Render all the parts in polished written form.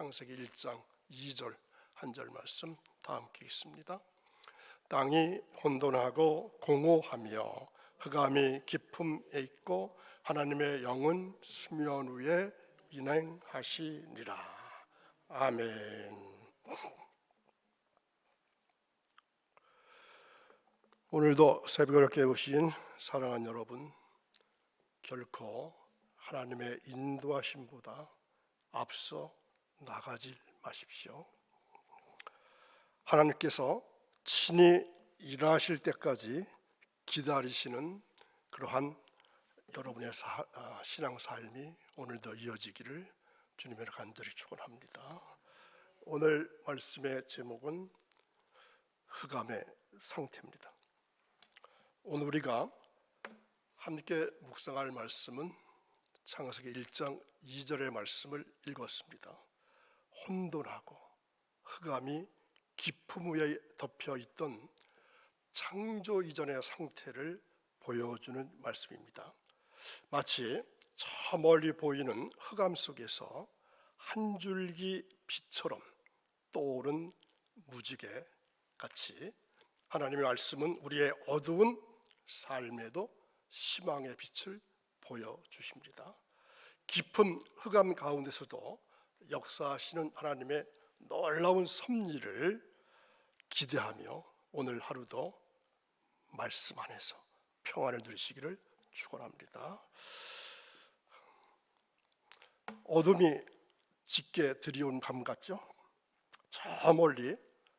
창세기 1장 2절 한 절 말씀 다 함께 읽습니다. 땅이 혼돈하고 공허하며 흑암이 깊음에 있고 하나님의 영은 수면 위에 운행하시니라. 아멘. 오늘도 새벽을 깨우신 사랑하는 여러분, 결코 하나님의 인도하심보다 앞서 나가지 마십시오. 하나님께서 친히 일하실 때까지 기다리시는 그러한 여러분의 신앙 삶이 오늘도 이어지기를 주님으로 간절히 축원합니다. 오늘 말씀의 제목은 흑암의 상태입니다. 오늘 우리가 함께 묵상할 말씀은 창세기 1장 2절의 말씀을 읽었습니다. 혼돈하고 흑암이 깊음 위에 덮여 있던 창조 이전의 상태를 보여주는 말씀입니다. 마치 저 멀리 보이는 흑암 속에서 한 줄기 빛처럼 떠오른 무지개 같이 하나님의 말씀은 우리의 어두운 삶에도 희망의 빛을 보여주십니다. 깊은 흑암 가운데서도 역사하시는 하나님의 놀라운 섭리를 기대하며 오늘 하루도 말씀 안에서 평안을 누리시기를 축원합니다. 어둠이 짙게 들이온 밤 같죠? 저 멀리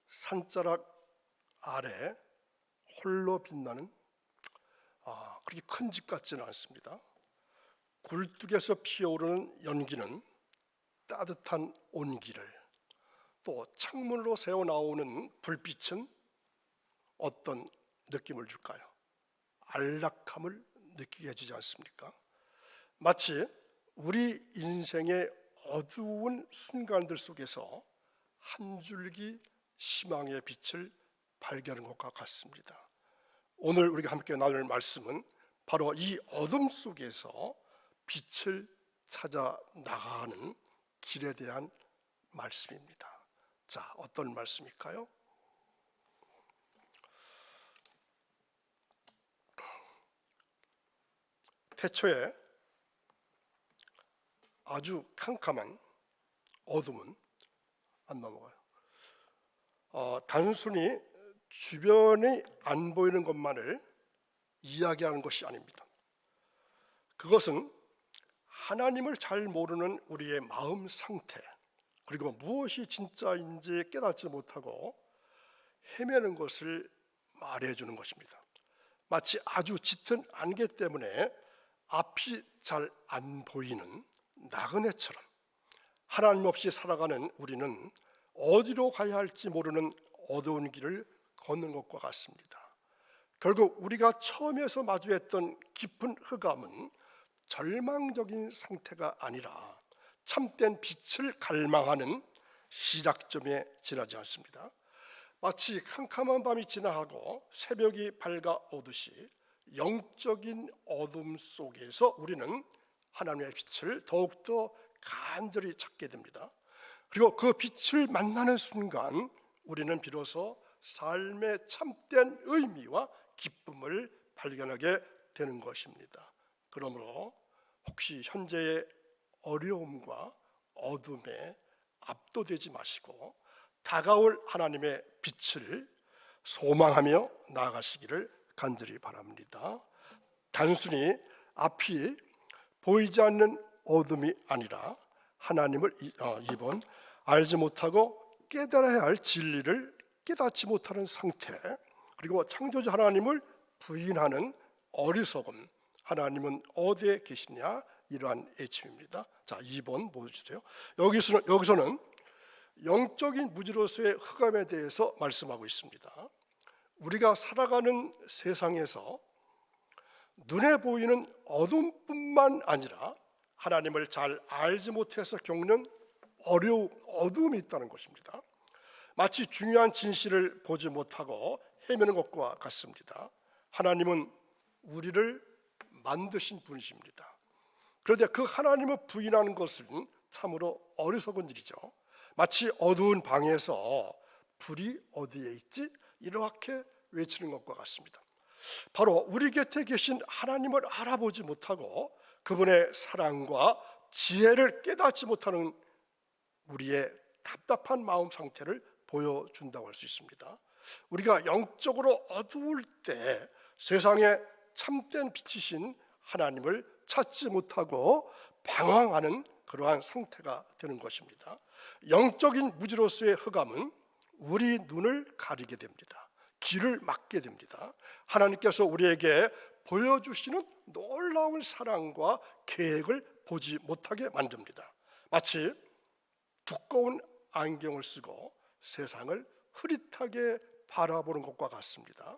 산자락 아래 홀로 빛나는 그렇게 큰 집 같지는 않습니다. 굴뚝에서 피어오르는 연기는 따뜻한 온기를, 또 창문으로 새어 나오는 불빛은 어떤 느낌을 줄까요? 안락함을 느끼게 해주지 않습니까? 마치 우리 인생의 어두운 순간들 속에서 한 줄기 희망의 빛을 발견하는 것과 같습니다. 오늘 우리가 함께 나눌 말씀은 바로 이 어둠 속에서 빛을 찾아 나가는 길에 대한 말씀입니다. 자, 어떤 말씀일까요? 태초에 아주 캄캄한 어둠은 안 넘어가요. 단순히 주변이 안 보이는 것만을 이야기하는 것이 아닙니다. 그것은 하나님을 잘 모르는 우리의 마음 상태, 그리고 무엇이 진짜인지 깨닫지 못하고 헤매는 것을 말해주는 것입니다. 마치 아주 짙은 안개 때문에 앞이 잘 안 보이는 나그네처럼 하나님 없이 살아가는 우리는 어디로 가야 할지 모르는 어두운 길을 걷는 것과 같습니다. 결국 우리가 처음에서 마주했던 깊은 흑암은 절망적인 상태가 아니라 참된 빛을 갈망하는 시작점에 지나지 않습니다. 마치 캄캄한 밤이 지나가고 새벽이 밝아오듯이 영적인 어둠 속에서 우리는 하나님의 빛을 더욱더 간절히 찾게 됩니다. 그리고 그 빛을 만나는 순간 우리는 비로소 삶의 참된 의미와 기쁨을 발견하게 되는 것입니다. 그러므로 혹시 현재의 어려움과 어둠에 압도되지 마시고 다가올 하나님의 빛을 소망하며 나아가시기를 간절히 바랍니다. 단순히 앞이 보이지 않는 어둠이 아니라 하나님을 2번 알지 못하고 깨달아야 할 진리를 깨닫지 못하는 상태, 그리고 창조주 하나님을 부인하는 어리석음, 하나님은 어디에 계시냐, 이러한 애침입니다. 자, 2번 보여주세요. 여기서는 영적인 무지로서의 흑암에 대해서 말씀하고 있습니다. 우리가 살아가는 세상에서 눈에 보이는 어둠뿐만 아니라 하나님을 잘 알지 못해서 겪는 어두움이 있다는 것입니다. 마치 중요한 진실을 보지 못하고 헤매는 것과 같습니다. 하나님은 우리를 만드신 분이십니다. 그런데 그 하나님을 부인하는 것은 참으로 어리석은 일이죠. 마치 어두운 방에서 불이 어디에 있지? 이렇게 외치는 것과 같습니다. 바로 우리 곁에 계신 하나님을 알아보지 못하고 그분의 사랑과 지혜를 깨닫지 못하는 우리의 답답한 마음 상태를 보여준다고 할 수 있습니다. 우리가 영적으로 어두울 때 세상에 참된 빛이신 하나님을 찾지 못하고 방황하는 그러한 상태가 되는 것입니다. 영적인 무지로서의 흑암은 우리 눈을 가리게 됩니다. 길을 막게 됩니다. 하나님께서 우리에게 보여주시는 놀라운 사랑과 계획을 보지 못하게 만듭니다. 마치 두꺼운 안경을 쓰고 세상을 흐릿하게 바라보는 것과 같습니다.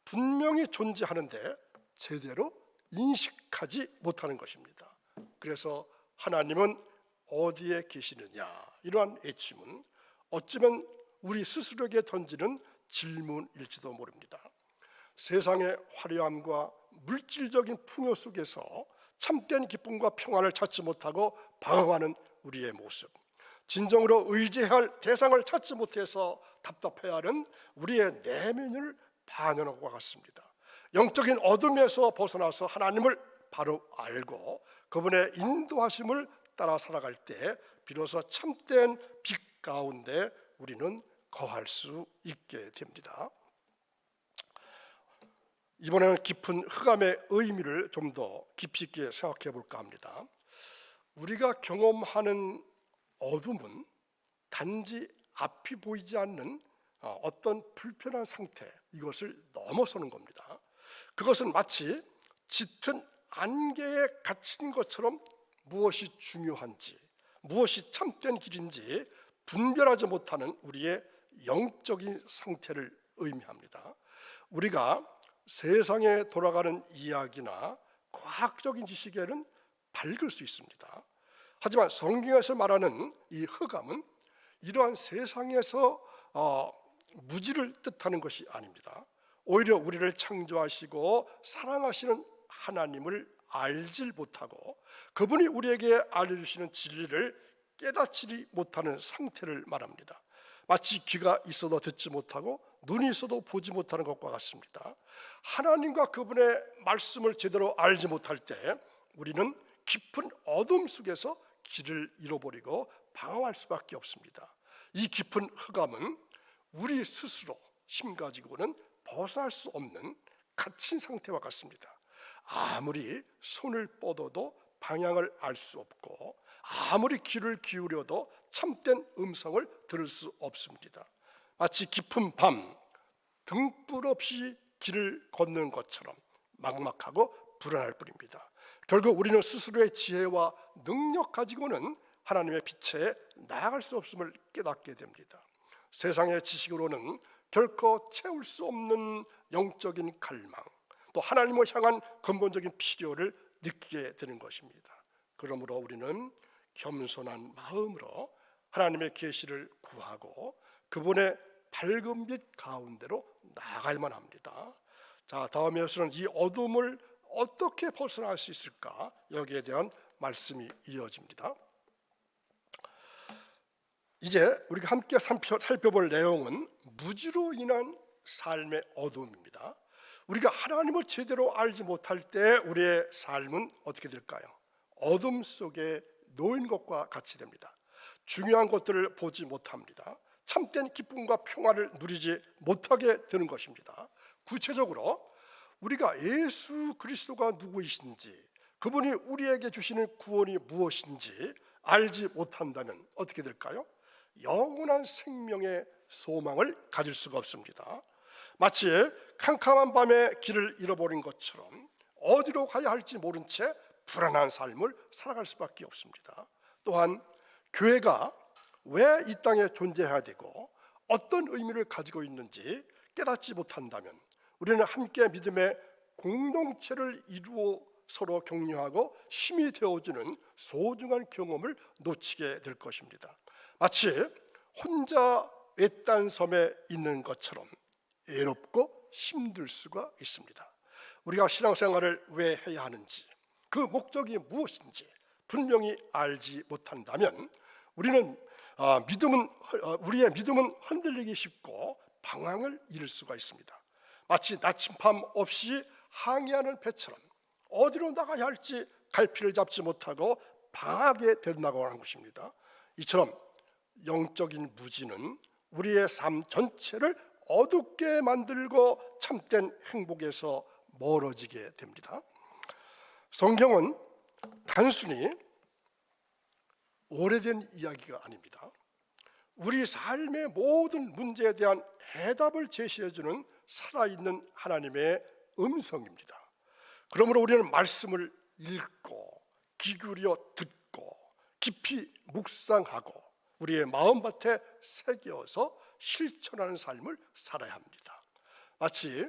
분명히 존재하는데 제대로 인식하지 못하는 것입니다. 그래서 하나님은 어디에 계시느냐, 이러한 외침은 어쩌면 우리 스스로에게 던지는 질문일지도 모릅니다. 세상의 화려함과 물질적인 풍요 속에서 참된 기쁨과 평안을 찾지 못하고 방황하는 우리의 모습, 진정으로 의지할 대상을 찾지 못해서 답답해하는 우리의 내면을 반영한 것과 같습니다. 영적인 어둠에서 벗어나서 하나님을 바로 알고 그분의 인도하심을 따라 살아갈 때 비로소 참된 빛 가운데 우리는 거할 수 있게 됩니다. 이번에는 깊은 흑암의 의미를 좀 더 깊이 있게 생각해 볼까 합니다. 우리가 경험하는 어둠은 단지 앞이 보이지 않는 어떤 불편한 상태, 이것을 넘어서는 겁니다. 그것은 마치 짙은 안개에 갇힌 것처럼 무엇이 중요한지, 무엇이 참된 길인지 분별하지 못하는 우리의 영적인 상태를 의미합니다. 우리가 세상에 돌아가는 이야기나 과학적인 지식에는 밝을 수 있습니다. 하지만 성경에서 말하는 이 흑암은 이러한 세상에서 무지를 뜻하는 것이 아닙니다. 오히려 우리를 창조하시고 사랑하시는 하나님을 알지 못하고 그분이 우리에게 알려주시는 진리를 깨닫지 못하는 상태를 말합니다. 마치 귀가 있어도 듣지 못하고 눈이 있어도 보지 못하는 것과 같습니다. 하나님과 그분의 말씀을 제대로 알지 못할 때 우리는 깊은 어둠 속에서 길을 잃어버리고 방황할 수밖에 없습니다. 이 깊은 흑암은 우리 스스로 힘 가지고는 벗어날 수 없는 갇힌 상태와 같습니다. 아무리 손을 뻗어도 방향을 알 수 없고 아무리 귀를 기울여도 참된 음성을 들을 수 없습니다. 마치 깊은 밤 등불 없이 길을 걷는 것처럼 막막하고 불안할 뿐입니다. 결국 우리는 스스로의 지혜와 능력 가지고는 하나님의 빛에 나아갈 수 없음을 깨닫게 됩니다. 세상의 지식으로는 결코 채울 수 없는 영적인 갈망, 또 하나님을 향한 근본적인 필요를 느끼게 되는 것입니다. 그러므로 우리는 겸손한 마음으로 하나님의 계시를 구하고 그분의 밝은 빛 가운데로 나아가야만 합니다. 자, 다음에서는 이 어둠을 어떻게 벗어날 수 있을까? 여기에 대한 말씀이 이어집니다. 이제 우리가 함께 살펴볼 내용은 무지로 인한 삶의 어둠입니다. 우리가 하나님을 제대로 알지 못할 때 우리의 삶은 어떻게 될까요? 어둠 속에 놓인 것과 같이 됩니다. 중요한 것들을 보지 못합니다. 참된 기쁨과 평화를 누리지 못하게 되는 것입니다. 구체적으로 우리가 예수 그리스도가 누구이신지, 그분이 우리에게 주시는 구원이 무엇인지 알지 못한다면 어떻게 될까요? 영원한 생명의 소망을 가질 수가 없습니다. 마치 캄캄한 밤에 길을 잃어버린 것처럼 어디로 가야 할지 모른 채 불안한 삶을 살아갈 수밖에 없습니다. 또한 교회가 왜 이 땅에 존재해야 되고 어떤 의미를 가지고 있는지 깨닫지 못한다면 우리는 함께 믿음의 공동체를 이루어 서로 격려하고 힘이 되어주는 소중한 경험을 놓치게 될 것입니다. 마치 혼자 외딴 섬에 있는 것처럼 외롭고 힘들 수가 있습니다. 우리가 신앙생활을 왜 해야 하는지, 그 목적이 무엇인지 분명히 알지 못한다면 우리의 믿음은 흔들리기 쉽고 방황을 잃을 수가 있습니다. 마치 나침반 없이 항해하는 배처럼 어디로 나가야 할지 갈피를 잡지 못하고 방황하게 된다고 하는 것입니다. 이처럼 영적인 무지는 우리의 삶 전체를 어둡게 만들고 참된 행복에서 멀어지게 됩니다. 성경은 단순히 오래된 이야기가 아닙니다. 우리 삶의 모든 문제에 대한 해답을 제시해주는 살아있는 하나님의 음성입니다. 그러므로 우리는 말씀을 읽고 귀 기울여 듣고 깊이 묵상하고 우리의 마음밭에 새겨서 실천하는 삶을 살아야 합니다. 마치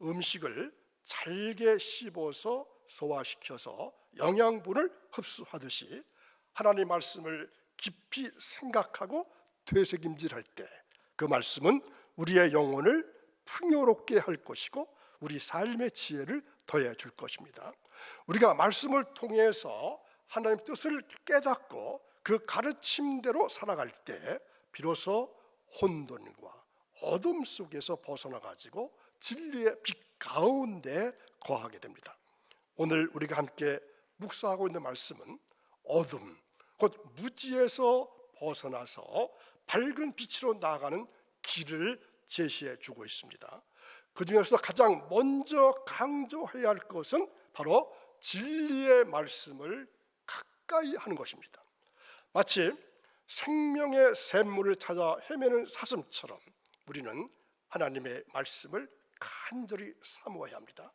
음식을 잘게 씹어서 소화시켜서 영양분을 흡수하듯이 하나님의 말씀을 깊이 생각하고 되새김질할 때 그 말씀은 우리의 영혼을 풍요롭게 할 것이고 우리 삶의 지혜를 더해 줄 것입니다. 우리가 말씀을 통해서 하나님의 뜻을 깨닫고 그 가르침대로 살아갈 때 비로소 혼돈과 어둠 속에서 벗어나가지고 진리의 빛 가운데 거하게 됩니다. 오늘 우리가 함께 묵상하고 있는 말씀은 어둠, 곧 무지에서 벗어나서 밝은 빛으로 나아가는 길을 제시해 주고 있습니다. 그 중에서도 가장 먼저 강조해야 할 것은 바로 진리의 말씀을 가까이 하는 것입니다. 마치 생명의 샘물을 찾아 헤매는 사슴처럼 우리는 하나님의 말씀을 간절히 사모해야 합니다.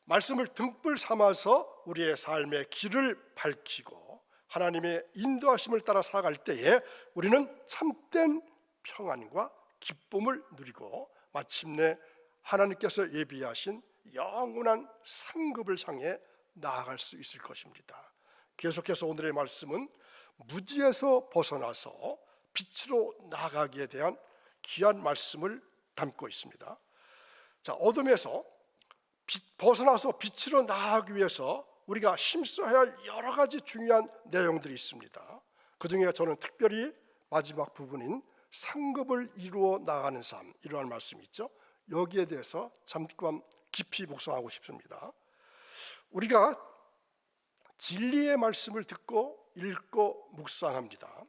말씀을 등불 삼아서 우리의 삶의 길을 밝히고 하나님의 인도하심을 따라 살아갈 때에 우리는 참된 평안과 기쁨을 누리고 마침내 하나님께서 예비하신 영원한 상급을 향해 나아갈 수 있을 것입니다. 계속해서 오늘의 말씀은 무지에서 벗어나서 빛으로 나아가기에 대한 귀한 말씀을 담고 있습니다. 자, 어둠에서 벗어나서 빛으로 나아가기 위해서 우리가 힘써야 할 여러 가지 중요한 내용들이 있습니다. 그 중에 저는 특별히 마지막 부분인 상급을 이루어 나가는 삶, 이러한 말씀이 있죠. 여기에 대해서 잠깐 깊이 묵상하고 싶습니다. 우리가 진리의 말씀을 듣고 읽고 묵상합니다.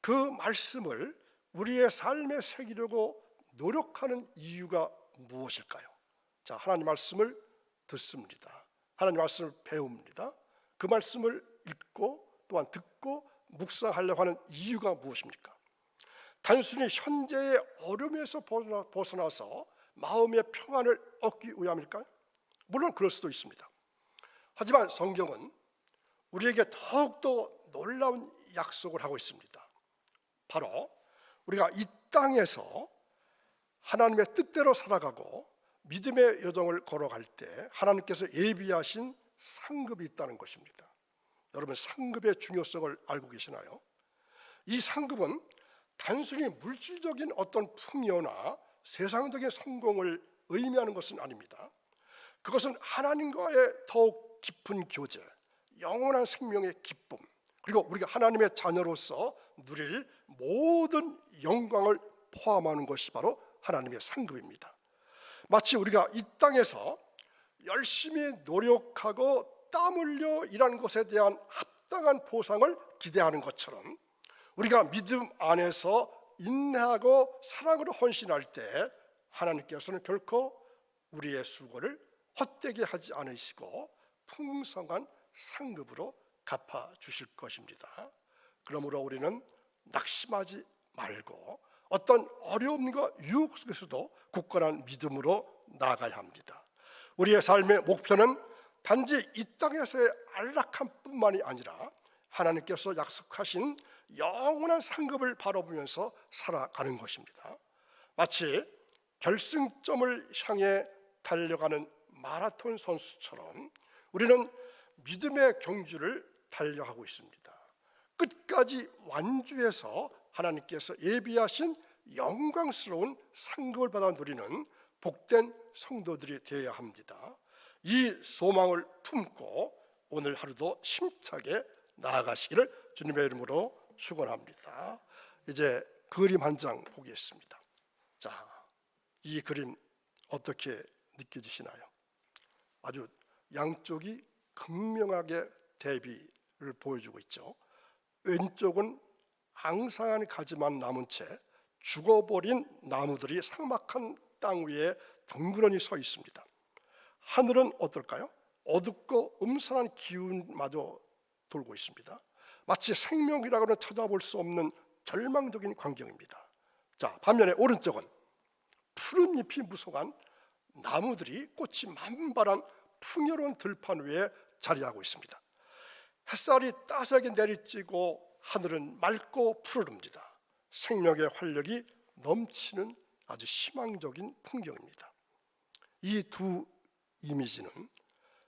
그 말씀을 우리의 삶에 새기려고 노력하는 이유가 무엇일까요? 자, 하나님 말씀을 듣습니다. 하나님 말씀을 배웁니다. 그 말씀을 읽고 또한 듣고 묵상하려고 하는 이유가 무엇입니까? 단순히 현재의 어려움에서 벗어나서 마음의 평안을 얻기 위함일까요? 물론 그럴 수도 있습니다. 하지만 성경은 우리에게 더욱더 놀라운 약속을 하고 있습니다. 바로 우리가 이 땅에서 하나님의 뜻대로 살아가고 믿음의 여정을 걸어갈 때 하나님께서 예비하신 상급이 있다는 것입니다. 여러분, 상급의 중요성을 알고 계시나요? 이 상급은 단순히 물질적인 어떤 풍요나 세상적인 성공을 의미하는 것은 아닙니다. 그것은 하나님과의 더욱 깊은 교제, 영원한 생명의 기쁨, 그리고 우리가 하나님의 자녀로서 누릴 모든 영광을 포함하는 것이 바로 하나님의 상급입니다. 마치 우리가 이 땅에서 열심히 노력하고 땀 흘려 일한 것에 대한 합당한 보상을 기대하는 것처럼 우리가 믿음 안에서 인내하고 사랑으로 헌신할 때 하나님께서는 결코 우리의 수고를 헛되게 하지 않으시고 풍성한 상급으로 갚아주실 것입니다. 그러므로 우리는 낙심하지 말고 어떤 어려움과 유혹 속에서도 굳건한 믿음으로 나아가야 합니다. 우리의 삶의 목표는 단지 이 땅에서의 안락함 뿐만이 아니라 하나님께서 약속하신 영원한 상급을 바라보면서 살아가는 것입니다. 마치 결승점을 향해 달려가는 마라톤 선수처럼 우리는 믿음의 경주를 달려가고 있습니다. 끝까지 완주해서 하나님께서 예비하신 영광스러운 상급을 받아 누리는 복된 성도들이 되어야 합니다. 이 소망을 품고 오늘 하루도 힘차게 나아가시기를 주님의 이름으로 축원합니다. 이제 그림 한 장 보겠습니다. 자, 이 그림 어떻게 느껴지시나요? 아주 양쪽이 극명하게 대비를 보여주고 있죠. 왼쪽은 앙상한 가지만 남은 채 죽어버린 나무들이 삭막한 땅 위에 덩그러니 서 있습니다. 하늘은 어떨까요? 어둡고 음산한 기운마저 돌고 있습니다. 마치 생명이라고는 찾아볼 수 없는 절망적인 광경입니다. 자, 반면에 오른쪽은 푸른 잎이 무성한 나무들이 꽃이 만발한 풍요로운 들판 위에 자리하고 있습니다. 햇살이 따스하게 내리쬐고 하늘은 맑고 푸르릅니다. 생명의 활력이 넘치는 아주 희망적인 풍경입니다. 이 두 이미지는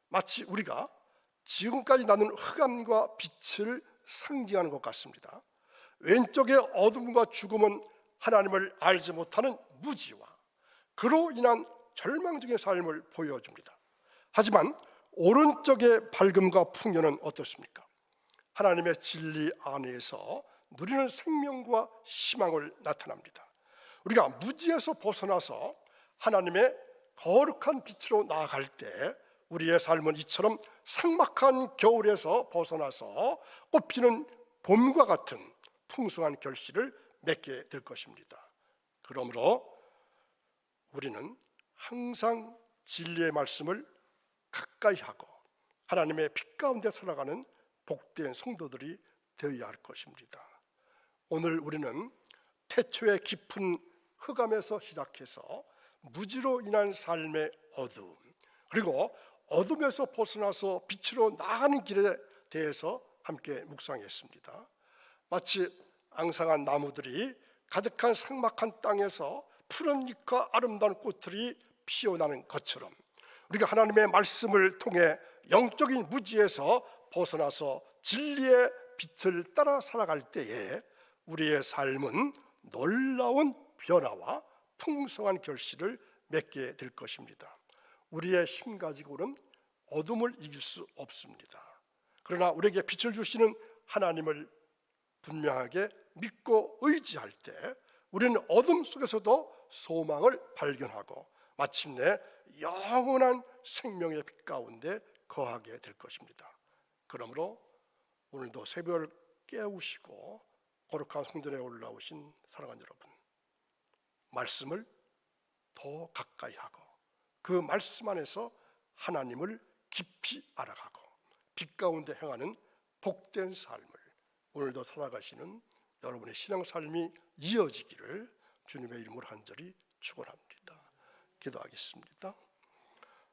마치 우리가 지금까지 나눈 흑암과 빛을 상징하는 것 같습니다. 왼쪽의 어둠과 죽음은 하나님을 알지 못하는 무지와 그로 인한 절망적인 삶을 보여줍니다. 하지만 오른쪽의 밝음과 풍요는 어떻습니까? 하나님의 진리 안에서 누리는 생명과 희망을 나타납니다. 우리가 무지에서 벗어나서 하나님의 거룩한 빛으로 나아갈 때 우리의 삶은 이처럼 삭막한 겨울에서 벗어나서 꽃피는 봄과 같은 풍성한 결실을 맺게 될 것입니다. 그러므로 우리는 항상 진리의 말씀을 가까이 하고 하나님의 빛 가운데 살아가는 복된 성도들이 되어야 할 것입니다. 오늘 우리는 태초의 깊은 흑암에서 시작해서 무지로 인한 삶의 어두움, 그리고 어둠에서 벗어나서 빛으로 나가는 길에 대해서 함께 묵상했습니다. 마치 앙상한 나무들이 가득한 삭막한 땅에서 푸른 잎과 아름다운 꽃들이 피어나는 것처럼 우리가 하나님의 말씀을 통해 영적인 무지에서 벗어나서 진리의 빛을 따라 살아갈 때에 우리의 삶은 놀라운 변화와 풍성한 결실을 맺게 될 것입니다. 우리의 힘 가지고는 어둠을 이길 수 없습니다. 그러나 우리에게 빛을 주시는 하나님을 분명하게 믿고 의지할 때 우리는 어둠 속에서도 소망을 발견하고 마침내 영원한 생명의 빛 가운데 거하게 될 것입니다. 그러므로 오늘도 새벽을 깨우시고 거룩한 성전에 올라오신 사랑하는 여러분, 말씀을 더 가까이 하고 그 말씀 안에서 하나님을 깊이 알아가고 빛 가운데 행하는 복된 삶을 오늘도 살아가시는 여러분의 신앙삶이 이어지기를 주님의 이름으로 간절히 축원합니다. 기도하겠습니다.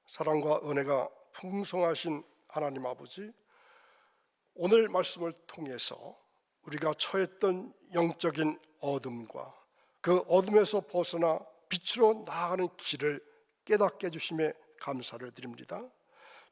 사랑과 은혜가 풍성하신 하나님 아버지, 오늘 말씀을 통해서 우리가 처했던 영적인 어둠과 그 어둠에서 벗어나 빛으로 나아가는 길을 깨닫게 해주심에 감사를 드립니다.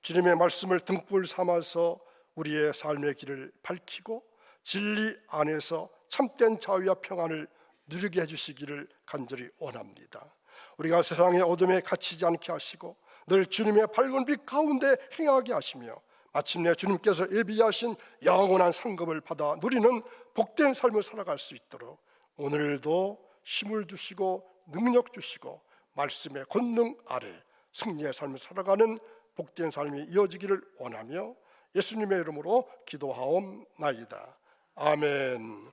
주님의 말씀을 등불 삼아서 우리의 삶의 길을 밝히고 진리 안에서 참된 자유와 평안을 누리게 해주시기를 간절히 원합니다. 우리가 세상의 어둠에 갇히지 않게 하시고 늘 주님의 밝은 빛 가운데 행하게 하시며 마침내 주님께서 예비하신 영원한 상급을 받아 누리는 복된 삶을 살아갈 수 있도록 오늘도 힘을 주시고 능력 주시고 말씀의 권능 아래 승리의 삶을 살아가는 복된 삶이 이어지기를 원하며 예수님의 이름으로 기도하옵나이다. 아멘.